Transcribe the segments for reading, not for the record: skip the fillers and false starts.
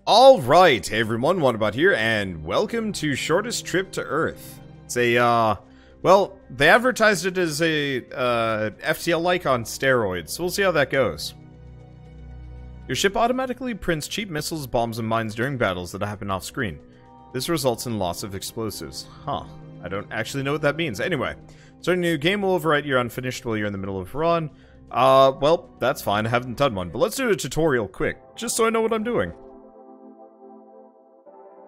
Alright, hey everyone, Wanderbot here, and welcome to Shortest Trip to Earth. It's a, well, they advertised it as a, FTL-like on steroids, so we'll see how that goes. Your ship automatically prints cheap missiles, bombs, and mines during battles that happen off-screen. This results in loss of explosives. Huh. I don't actually know what that means. Anyway, starting a new game will overwrite your unfinished while you're in the middle of a run. Well, that's fine, I haven't done one, but let's do a tutorial quick, just so I know what I'm doing.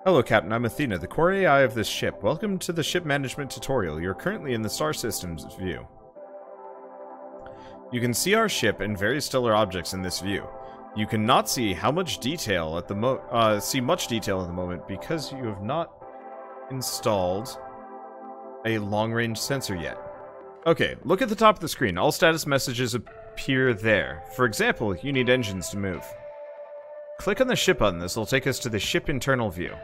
Hello, Captain. I'm Athena, the core AI of this ship. Welcome to the ship management tutorial. You're currently in the star system's view. You can see our ship and various stellar objects in this view. You cannot see how much detail at the much detail at the moment because you have not installed a long-range sensor yet. Okay, look at the top of the screen. All status messages appear there. For example, you need engines to move. Click on the ship button. This will take us to the ship internal view.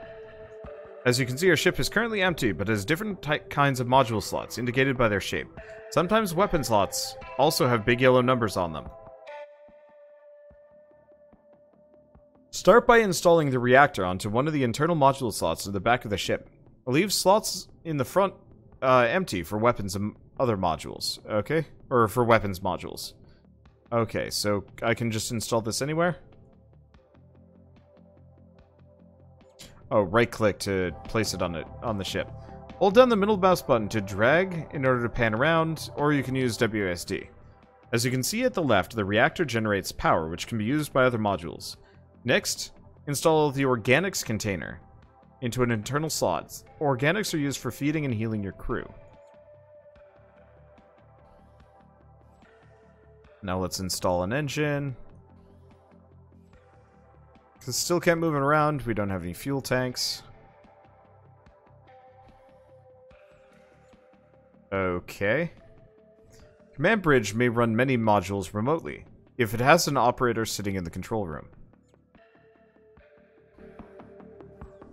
As you can see, our ship is currently empty, but has different kinds of module slots, indicated by their shape. Sometimes weapon slots also have big yellow numbers on them. Start by installing the reactor onto one of the internal module slots at the back of the ship. Leave slots in the front empty for weapons and other modules, okay? Or for weapons modules. Okay, so I can just install this anywhere? Oh, right-click to place it on the ship. Hold down the middle mouse button to drag in order to pan around, or you can use WASD. As you can see at the left, the reactor generates power, which can be used by other modules. Next, install the organics container into an internal slot. Organics are used for feeding and healing your crew. Now let's install an engine. Still can't move it around. We don't have any fuel tanks. Okay. Command bridge may run many modules remotely, if it has an operator sitting in the control room.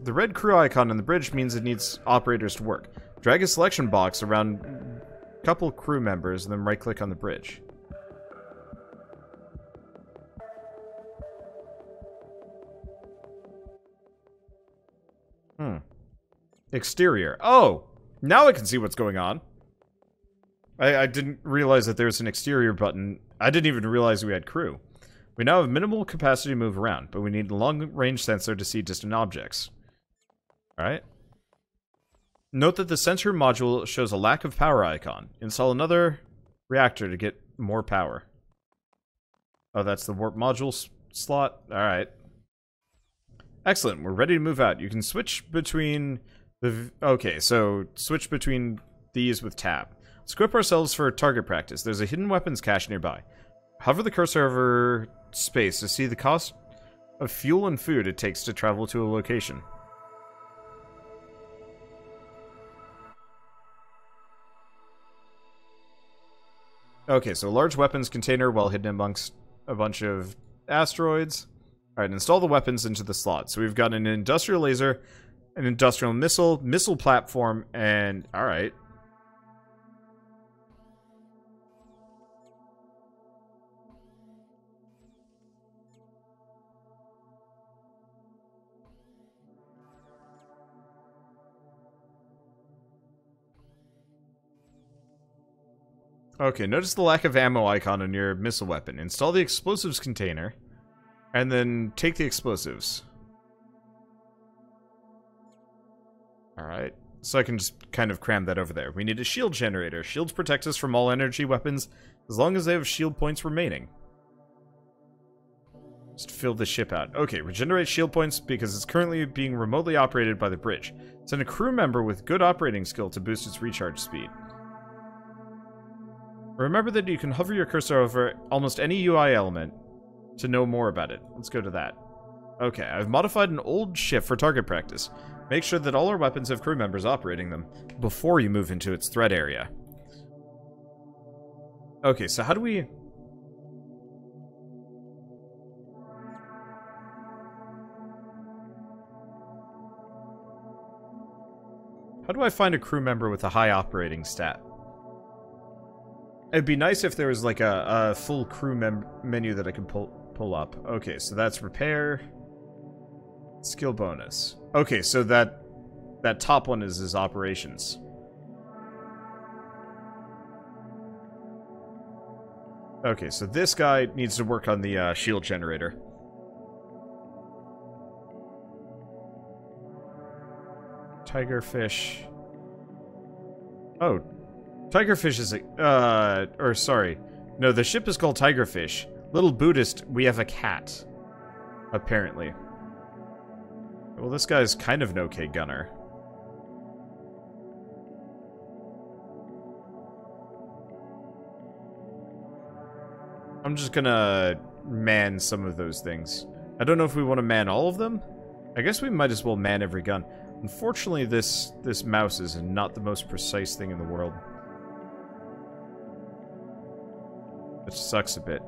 The red crew icon on the bridge means it needs operators to work. Drag a selection box around a couple crew members and then right-click on the bridge. Exterior. Oh! Now I can see what's going on. I didn't realize that there's an exterior button. I didn't even realize we had crew. We now have minimal capacity to move around, but we need a long-range sensor to see distant objects. Alright. Note that the sensor module shows a lack of power icon. Install another reactor to get more power. Oh, that's the warp module slot? Alright. Excellent, we're ready to move out. You can switch between the... Okay, so switch between these with tab. Let's equip ourselves for target practice. There's a hidden weapons cache nearby. Hover the cursor over space to see the cost of fuel and food it takes to travel to a location. Okay, so a large weapons container well hidden amongst a bunch of asteroids. Alright, install the weapons into the slot. So we've got an industrial laser, an industrial missile, missile platform, and... Alright. Okay, notice the lack of ammo icon on your missile weapon. Install the explosives container. And then take the explosives. Alright. So I can just kind of cram that over there. We need a shield generator. Shields protect us from all energy weapons as long as they have shield points remaining. Just fill the ship out. Okay, regenerate shield points because it's currently being remotely operated by the bridge. Send a crew member with good operating skill to boost its recharge speed. Remember that you can hover your cursor over almost any UI element to know more about it. Let's go to that. Okay, I've modified an old ship for target practice. Make sure that all our weapons have crew members operating them before you move into its threat area. Okay, so how do we... How do I find a crew member with a high operating stat? It'd be nice if there was like a full crew menu that I could pull up. Okay, so that's repair. Skill bonus. Okay, so that top one is his operations. Okay, so this guy needs to work on the shield generator. Tigerfish. Oh, Tigerfish is a... or sorry. No, the ship is called Tigerfish. Little Buddhist, we have a cat. Apparently. Well, this guy's kind of an okay gunner. I'm just gonna man some of those things. I don't know if we want to man all of them. I guess we might as well man every gun. Unfortunately, this mouse is not the most precise thing in the world. Which sucks a bit.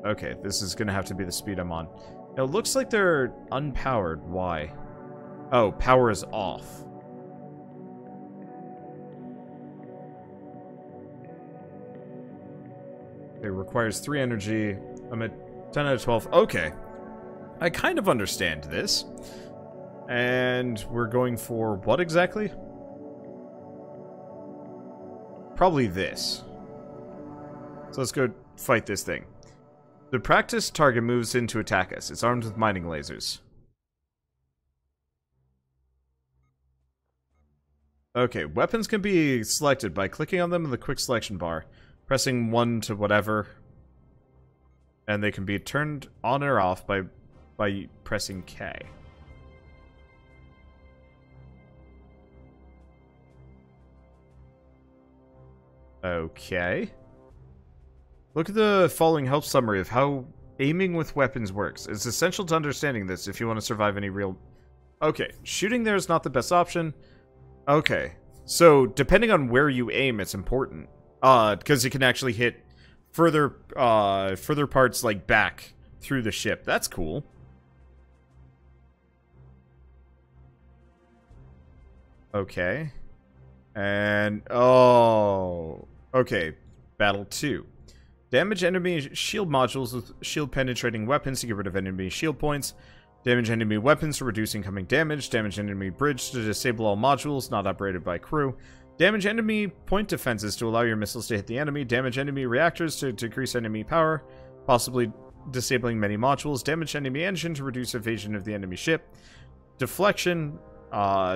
Okay, this is gonna have to be the speed I'm on. Now, it looks like they're unpowered. Why? Oh, power is off. It requires 3 energy. I'm at 10 out of 12. Okay. I kind of understand this. And we're going for what exactly? Probably this. So let's go fight this thing. The practiced target moves in to attack us. It's armed with mining lasers. Okay, weapons can be selected by clicking on them in the quick selection bar, pressing 1 to whatever, and they can be turned on or off by pressing K. Okay. Look at the following help summary of how aiming with weapons works. It's essential to understanding this if you want to survive any real... Okay, shooting there is not the best option. Okay, so depending on where you aim, it's important. Because you can actually hit further parts, like, back through the ship. That's cool. Okay. And... oh... okay, Battle 2. Damage enemy shield modules with shield-penetrating weapons to get rid of enemy shield points. Damage enemy weapons to reduce incoming damage. Damage enemy bridge to disable all modules not operated by crew. Damage enemy point defenses to allow your missiles to hit the enemy. Damage enemy reactors to decrease enemy power, possibly disabling many modules. Damage enemy engine to reduce evasion of the enemy ship. Deflection,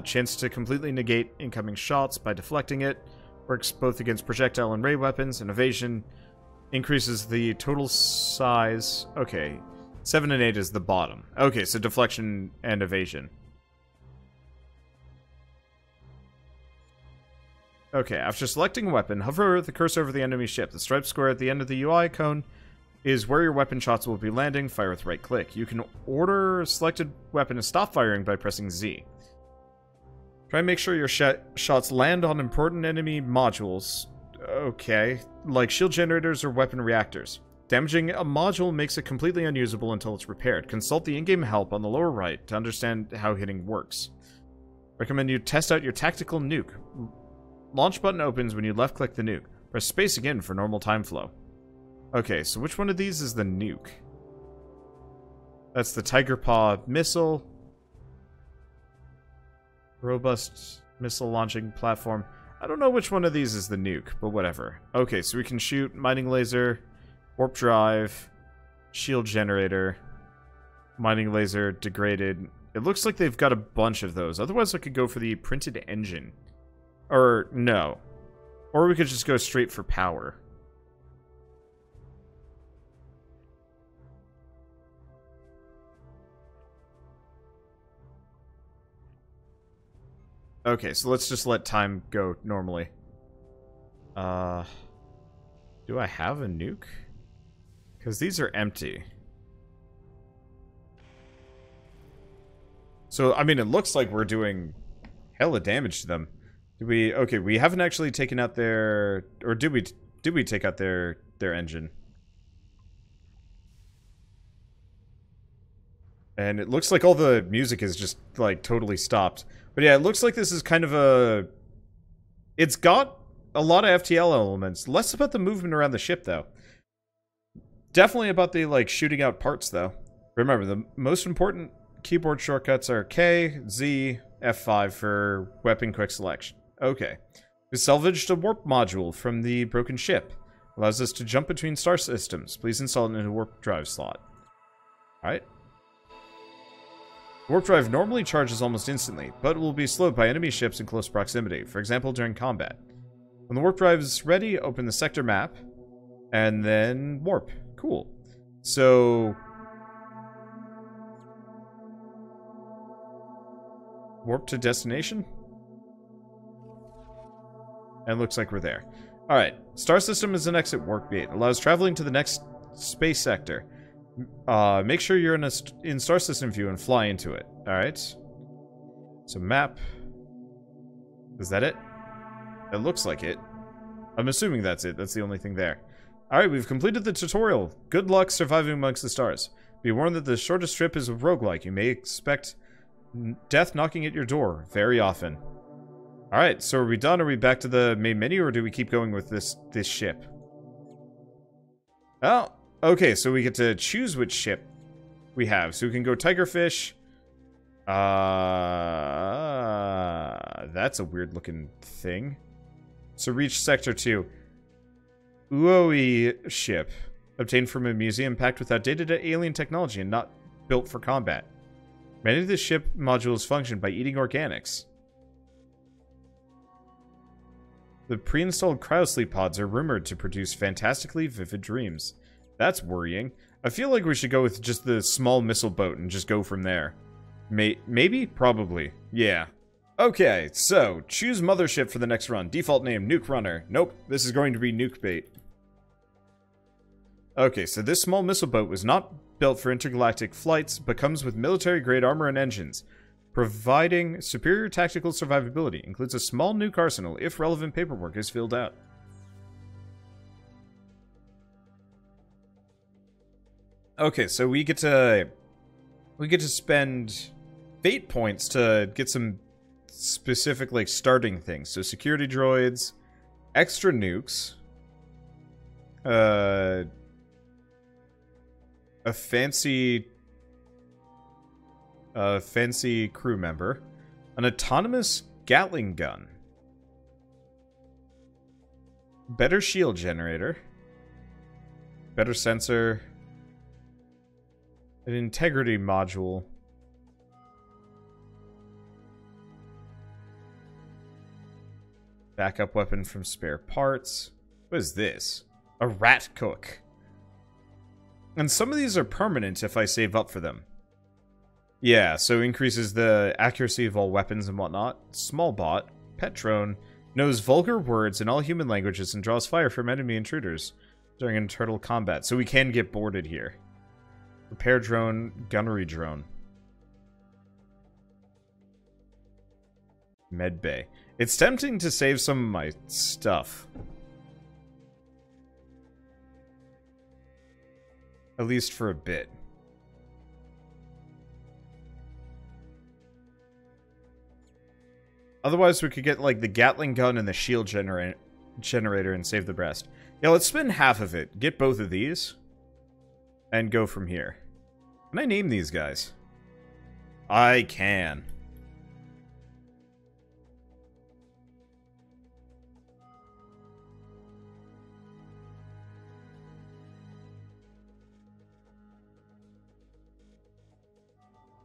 chance to completely negate incoming shots by deflecting it. Works both against projectile and ray weapons. And evasion increases the total size. Okay, 7 and 8 is the bottom. Okay, so deflection and evasion. Okay, after selecting a weapon, hover the cursor over the enemy ship. The striped square at the end of the UI icon is where your weapon shots will be landing. Fire with right click. You can order a selected weapon to stop firing by pressing Z. Try and make sure your shots land on important enemy modules. Okay, like shield generators or weapon reactors. Damaging a module makes it completely unusable until it's repaired. Consult the in-game help on the lower right to understand how hitting works. Recommend you test out your tactical nuke. Launch button opens when you left-click the nuke. Press space again for normal time flow. Okay, so which one of these is the nuke? That's the Tiger Paw missile. Robust missile launching platform. I don't know which one of these is the nuke, but whatever. Okay, so we can shoot mining laser, warp drive, shield generator, mining laser, degraded. It looks like they've got a bunch of those. Otherwise, I could go for the printed engine. Or, no. Or we could just go straight for power. Okay, so let's just let time go normally. Do I have a nuke? Because these are empty. So, I mean, it looks like we're doing hella damage to them. Did we... okay, we haven't actually taken out their... or did we take out their engine? And it looks like all the music is just, like, totally stopped. But yeah, it looks like this is kind of a... it's got a lot of FTL elements. Less about the movement around the ship, though. Definitely about the, like, shooting out parts, though. Remember, the most important keyboard shortcuts are K, Z, F5 for weapon quick selection. Okay. We salvaged a warp module from the broken ship. Allows us to jump between star systems. Please install it in a warp drive slot. Alright. Warp drive normally charges almost instantly, but will be slowed by enemy ships in close proximity, for example during combat. When the warp drive is ready, open the sector map, and then warp. Cool. So... warp to destination? And looks like we're there. Alright. Star system is an exit warp gate. Allows traveling to the next space sector. Make sure you're in star system view and fly into it. Alright. So map. Is that it? It looks like it. I'm assuming that's it. That's the only thing there. Alright, we've completed the tutorial. Good luck surviving amongst the stars. Be warned that the shortest trip is a roguelike. You may expect death knocking at your door very often. Alright, so are we done? Are we back to the main menu, or do we keep going with this ship? Oh, okay, so we get to choose which ship we have. So we can go Tigerfish. That's a weird looking thing. So reach Sector 2. Uoi ship. Obtained from a museum packed with outdated alien technology and not built for combat. Many of the ship modules function by eating organics. The pre-installed cryosleep pods are rumored to produce fantastically vivid dreams. That's worrying. I feel like we should go with just the small missile boat and just go from there. Maybe? Probably. Yeah. Okay, so, choose mothership for the next run. Default name, Nuke Runner. Nope, this is going to be Nuke Bait. Okay, so this small missile boat was not built for intergalactic flights, but comes with military-grade armor and engines, providing superior tactical survivability. Includes a small nuke arsenal if relevant paperwork is filled out. Okay, so we get to spend fate points to get some specific, like, starting things. So security droids, extra nukes, a fancy crew member, an autonomous Gatling gun, better shield generator, better sensor, an integrity module, backup weapon from spare parts. What is this? A rat cook. And some of these are permanent if I save up for them. Yeah, so increases the accuracy of all weapons and whatnot. Small bot, pet drone, knows vulgar words in all human languages and draws fire from enemy intruders during internal combat. So we can get boarded here. Repair drone, gunnery drone. Med bay. It's tempting to save some of my stuff. At least for a bit. Otherwise, we could get, like, the Gatling gun and the shield generator and save the rest. Yeah, let's spend half of it. Get both of these. And go from here. Can I name these guys? I can.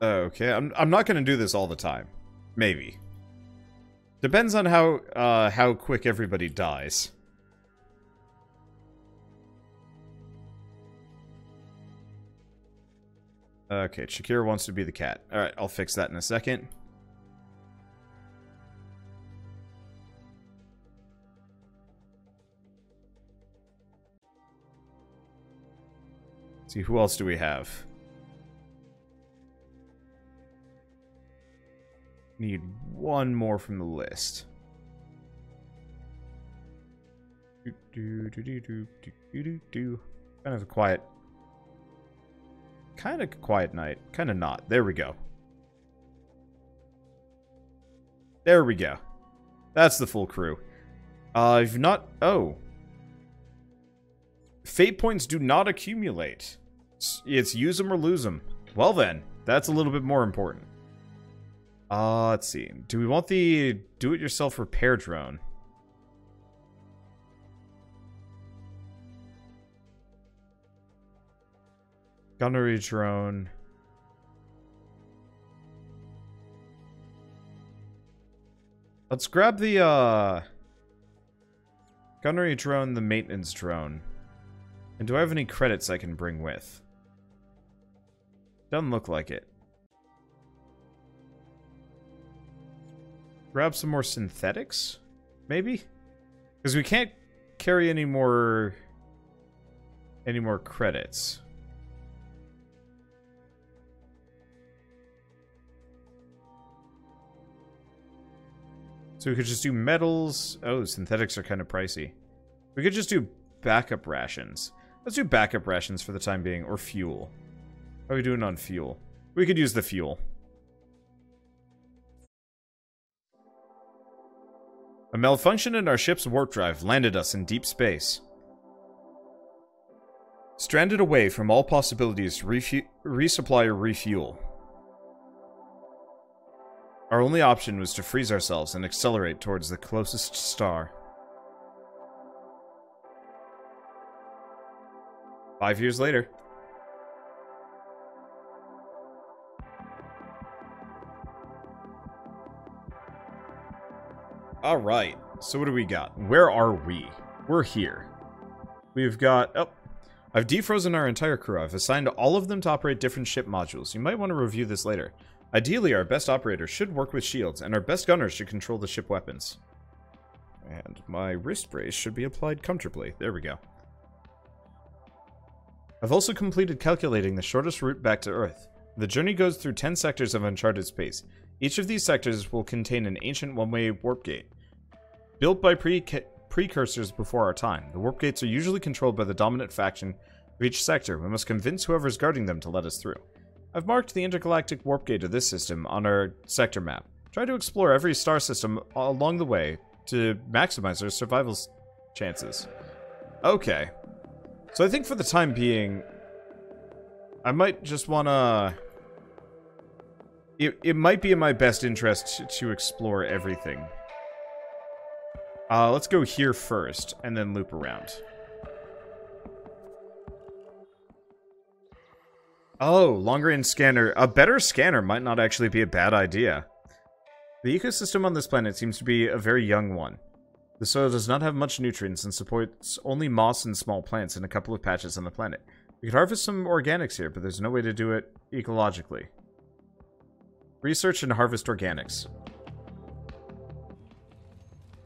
Okay, I'm not gonna do this all the time. Maybe. Depends on how quick everybody dies. Okay, Shakira wants to be the cat. Alright, I'll fix that in a second. Let's see, who else do we have? Need one more from the list. Kind of a quiet night. Kind of not. There we go. There we go. That's the full crew. If not... Oh. Fate points do not accumulate. It's use them or lose them. Well then, that's a little bit more important. Let's see. Do we want the do-it-yourself repair drone? Gunnery drone. Let's grab the, gunnery drone, the maintenance drone. And do I have any credits I can bring with? Doesn't look like it. Grab some more synthetics? Maybe? Because we can't carry any more credits. So we could just do metals. Oh, synthetics are kind of pricey. We could just do backup rations. Let's do backup rations for the time being, or fuel. How are we doing on fuel? We could use the fuel. A malfunction in our ship's warp drive landed us in deep space. Stranded away from all possibilities to resupply or refuel. Our only option was to freeze ourselves and accelerate towards the closest star. 5 years later. Alright, so what do we got? Where are we? We're here. We've got... Oh, I've defrozen our entire crew. I've assigned all of them to operate different ship modules. You might want to review this later. Ideally, our best operator should work with shields, and our best gunners should control the ship weapons. And my wrist brace should be applied comfortably. There we go. I've also completed calculating the shortest route back to Earth. The journey goes through 10 sectors of uncharted space. Each of these sectors will contain an ancient one-way warp gate. Built by precursors before our time, the warp gates are usually controlled by the dominant faction of each sector. We must convince whoever's guarding them to let us through. I've marked the intergalactic warp gate of this system on our sector map. Try to explore every star system along the way to maximize our survival chances. Okay. So I think for the time being, I might just wanna... It might be in my best interest to explore everything. Let's go here first, and then loop around. Oh, long-range scanner. A better scanner might not actually be a bad idea. The ecosystem on this planet seems to be a very young one. The soil does not have much nutrients and supports only moss and small plants in a couple of patches on the planet. We could harvest some organics here, but there's no way to do it ecologically. Research and harvest organics.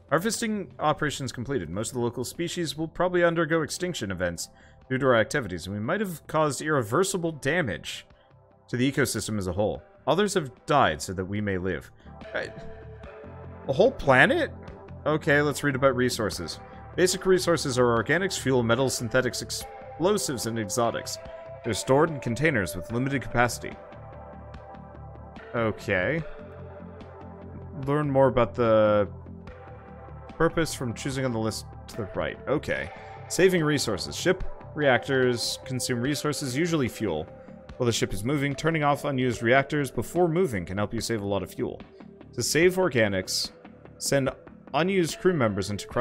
Harvesting operations completed. Most of the local species will probably undergo extinction events due to our activities, and we might have caused irreversible damage to the ecosystem as a whole. Others have died so that we may live. A whole planet? Okay, let's read about resources. Basic resources are organics, fuel, metals, synthetics, explosives, and exotics. They're stored in containers with limited capacity. Okay. Learn more about the purpose from choosing on the list to the right. Okay. Saving resources. Ship reactors consume resources, usually fuel. While the ship is moving, turning off unused reactors before moving can help you save a lot of fuel. To save organics, send unused crew members into the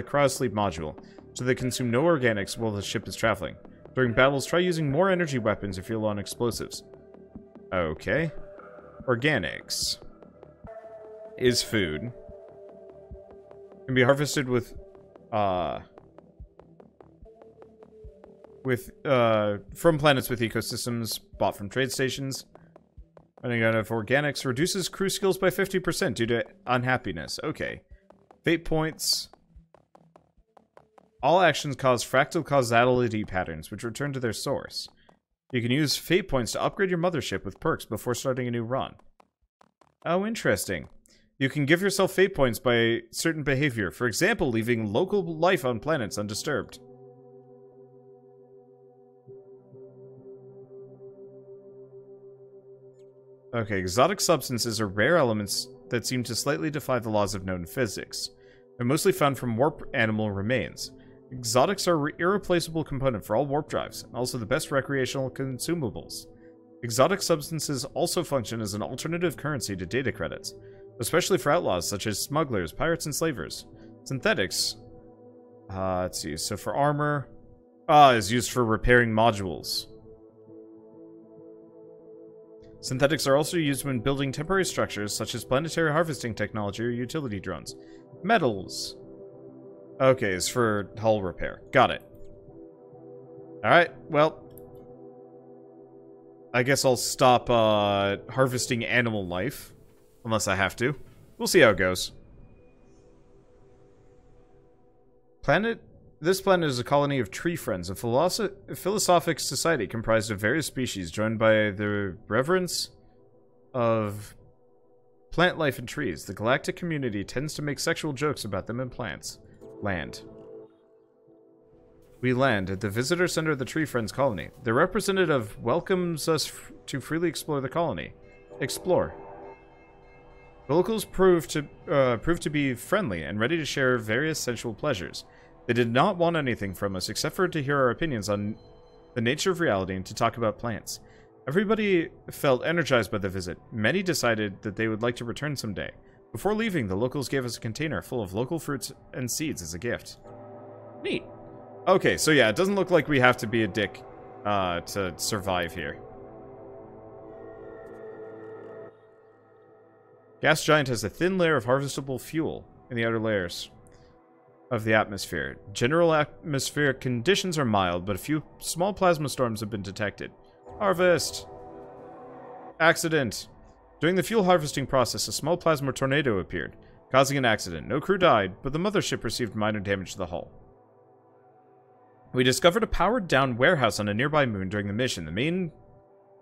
cryosleep module, so they consume no organics while the ship is traveling. During battles, try using more energy weapons if you're low on explosives. Okay. Organics is food. Can be harvested from planets with ecosystems bought from trade stations. Running out of organics reduces crew skills by 50% due to unhappiness. Okay. Fate points. All actions cause fractal causality patterns, which return to their source. You can use fate points to upgrade your mothership with perks before starting a new run. Oh, interesting. You can give yourself fate points by certain behavior. For example, leaving local life on planets undisturbed. Okay, exotic substances are rare elements that seem to slightly defy the laws of known physics. They're mostly found from warp animal remains. Exotics are an irreplaceable component for all warp drives, and also the best recreational consumables. Exotic substances also function as an alternative currency to data credits, especially for outlaws such as smugglers, pirates, and slavers. Synthetics, let's see, so for armor, is used for repairing modules. Synthetics are also used when building temporary structures such as planetary harvesting technology or utility drones. Metals. Okay, it's for hull repair. Got it. Alright, well, I guess I'll stop harvesting animal life, unless I have to. We'll see how it goes. This planet is a colony of tree friends, a philosophic society comprised of various species joined by the reverence of plant life and trees. The galactic community tends to make sexual jokes about them and plants. Land. We land at the visitor center of the Tree Friends colony. The representative welcomes us to freely explore the colony. Explore. The locals prove to be friendly and ready to share various sensual pleasures. They did not want anything from us except for to hear our opinions on the nature of reality and to talk about plants. Everybody felt energized by the visit. Many decided that they would like to return someday. Before leaving, the locals gave us a container full of local fruits and seeds as a gift. Neat. Okay, so yeah, it doesn't look like we have to be a dick to survive here. Gas giant has a thin layer of harvestable fuel in the outer layers of the atmosphere. General atmospheric conditions are mild, but a few small plasma storms have been detected. Harvest! Accident! During the fuel harvesting process, a small plasma tornado appeared, causing an accident. No crew died, but the mothership received minor damage to the hull. We discovered a powered-down warehouse on a nearby moon during the mission. The main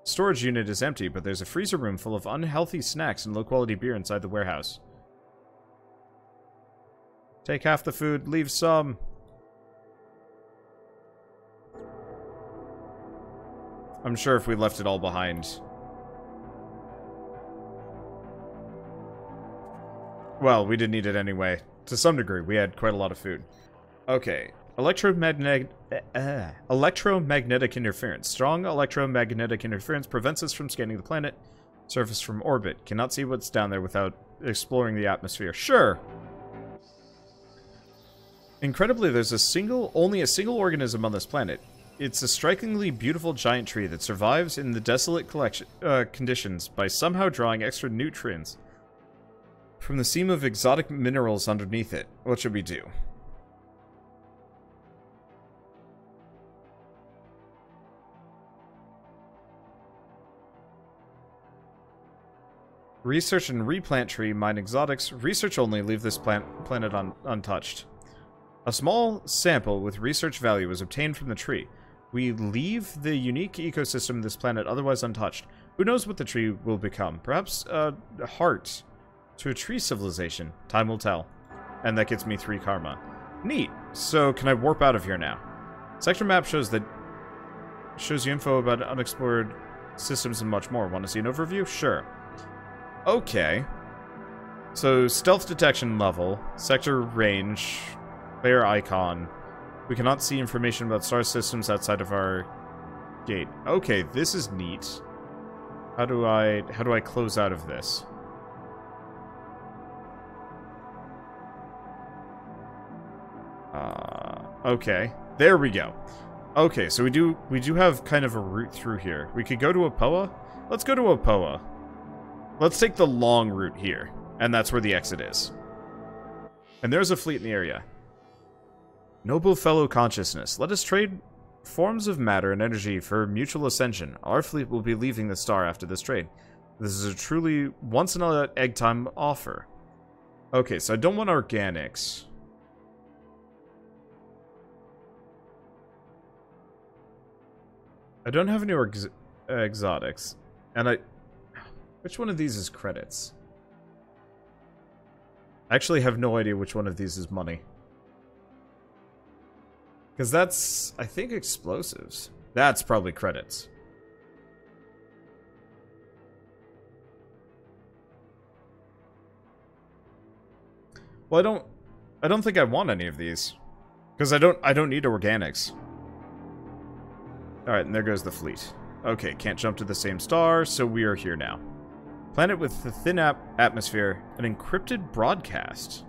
storage unit is empty, but there's a freezer room full of unhealthy snacks and low-quality beer inside the warehouse. Take half the food, leave some. I'm sure if we left it all behind... Well, we didn't need it anyway. To some degree, we had quite a lot of food. Okay. Electromagnetic interference. Strong electromagnetic interference prevents us from scanning the planet surface from orbit. Cannot see what's down there without exploring the atmosphere. Sure! Incredibly, there's only a single organism on this planet. It's a strikingly beautiful giant tree that survives in the desolate conditions by somehow drawing extra nutrients from the seam of exotic minerals underneath it. What should we do? Research and replant tree, mine exotics. Research only, leave this planet untouched. A small sample with research value was obtained from the tree. We leave the unique ecosystem of this planet otherwise untouched. Who knows what the tree will become? Perhaps a heart to a tree civilization. Time will tell. And that gets me 3 karma. Neat. So, can I warp out of here now? Sector map shows you info about unexplored systems and much more. Want to see an overview? Sure. Okay. So, stealth detection level, sector range, player icon. We cannot see information about star systems outside of our gate. Okay, this is neat. How do I close out of this? Okay. There we go. Okay, so we do have kind of a route through here. We could go to Apoa. Let's go to Apoa. Let's take the long route here, and that's where the exit is. And there's a fleet in the area. Noble fellow consciousness, let us trade forms of matter and energy for mutual ascension. Our fleet will be leaving the star after this trade. This is a truly once-in-a-egg-time offer. Okay, so I don't want organics. I don't have any exotics. And which one of these is credits? I actually have no idea which one of these is money. Because that's, I think, explosives. That's probably credits. Well, I don't think I want any of these. Because I don't need organics. Alright, and there goes the fleet. Okay, can't jump to the same star, so we are here now. Planet with a thin atmosphere, an encrypted broadcast.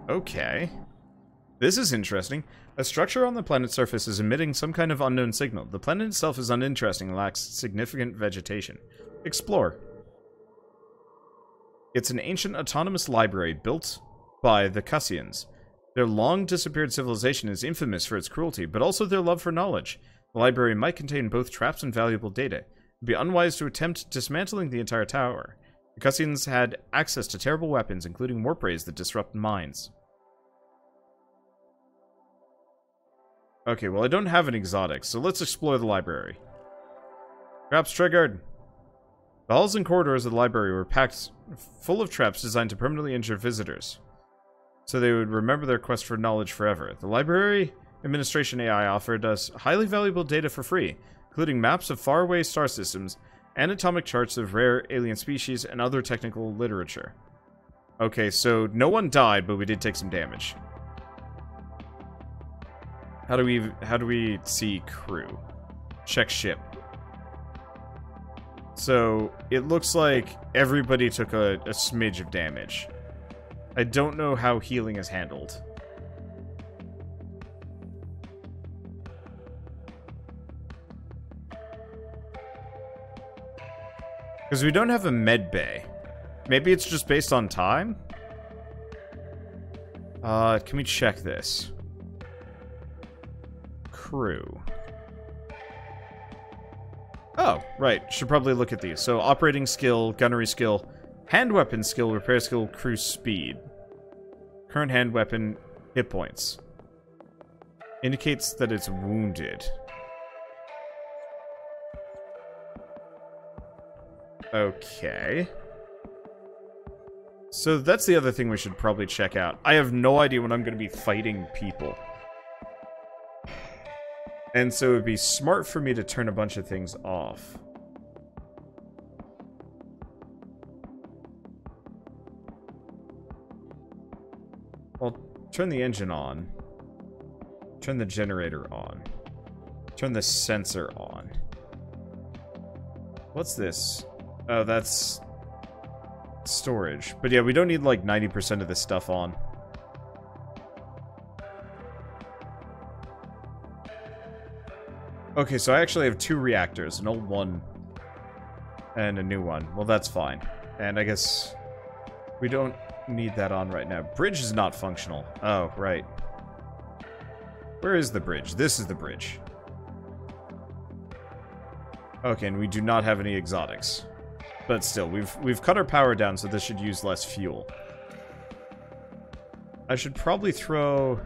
Okay. This is interesting. A structure on the planet's surface is emitting some kind of unknown signal. The planet itself is uninteresting and lacks significant vegetation. Explore. It's an ancient autonomous library built by the Cussians. Their long-disappeared civilization is infamous for its cruelty, but also their love for knowledge. The library might contain both traps and valuable data. It would be unwise to attempt dismantling the entire tower. The Cussians had access to terrible weapons, including warp rays that disrupt minds. Okay, well I don't have an exotic, so let's explore the library. Traps triggered! The halls and corridors of the library were packed full of traps designed to permanently injure visitors, so they would remember their quest for knowledge forever. The library administration AI offered us highly valuable data for free, including maps of faraway star systems, anatomic charts of rare alien species, and other technical literature. Okay, so no one died, but we did take some damage. How do we see crew? Check ship. So it looks like everybody took a smidge of damage. I don't know how healing is handled. Because we don't have a med bay. Maybe it's just based on time? Can we check this? Crew. Oh, right. Should probably look at these. So, operating skill, gunnery skill, hand weapon skill, repair skill, crew speed. Current hand weapon, hit points. Indicates that it's wounded. Okay. So that's the other thing we should probably check out. I have no idea when I'm going to be fighting people. And so it would be smart for me to turn a bunch of things off. Well, turn the engine on. Turn the generator on. Turn the sensor on. What's this? Oh, that's storage. But yeah, we don't need like 90% of this stuff on. Okay, so I actually have two reactors, an old one and a new one. Well, that's fine. And I guess we don't need that on right now. Bridge is not functional. Oh, right. Where is the bridge? This is the bridge. Okay, and we do not have any exotics. But still, we've cut our power down, so this should use less fuel. I should probably throw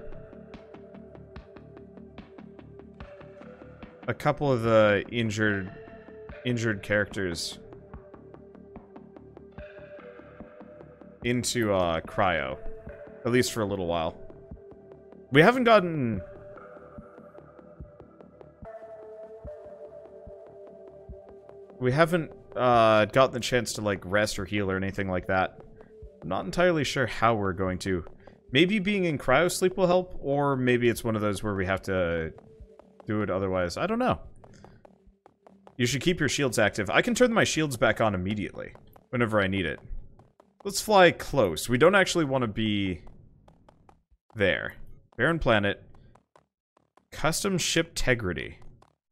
a couple of the injured characters into cryo, at least for a little while. We haven't gotten the chance to like rest or heal or anything like that. I'm not entirely sure how we're going to. Maybe being in cryo sleep will help, or maybe it's one of those where we have to do it otherwise. I don't know. You should keep your shields active. I can turn my shields back on immediately whenever I need it. Let's fly close. We don't actually want to be there. Barren planet. Custom ship integrity.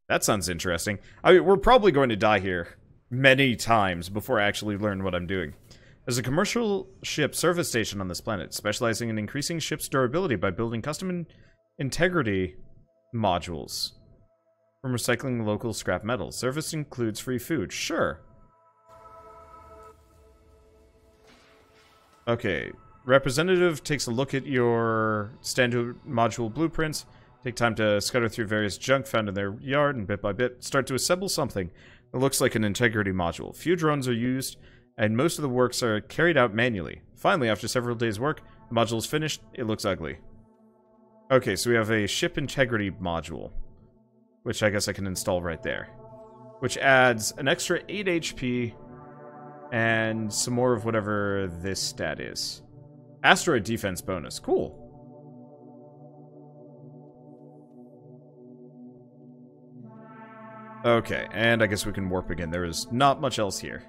That sounds interesting. I mean, we're probably going to die here many times before I actually learn what I'm doing. There's a commercial ship service station on this planet, specializing in increasing ship's durability by building custom integrity modules from recycling local scrap metals. Service includes free food. Sure. Okay. Representative takes a look at your standard module blueprints. Take time to scutter through various junk found in their yard, and bit by bit start to assemble something that looks like an integrity module. Few drones are used, and most of the works are carried out manually. Finally, after several days' work, the module is finished. It looks ugly. Okay, so we have a ship integrity module, which I guess I can install right there, which adds an extra 8 HP And some more of whatever this stat is. Asteroid defense bonus. Cool. Okay, and I guess we can warp again. There is not much else here.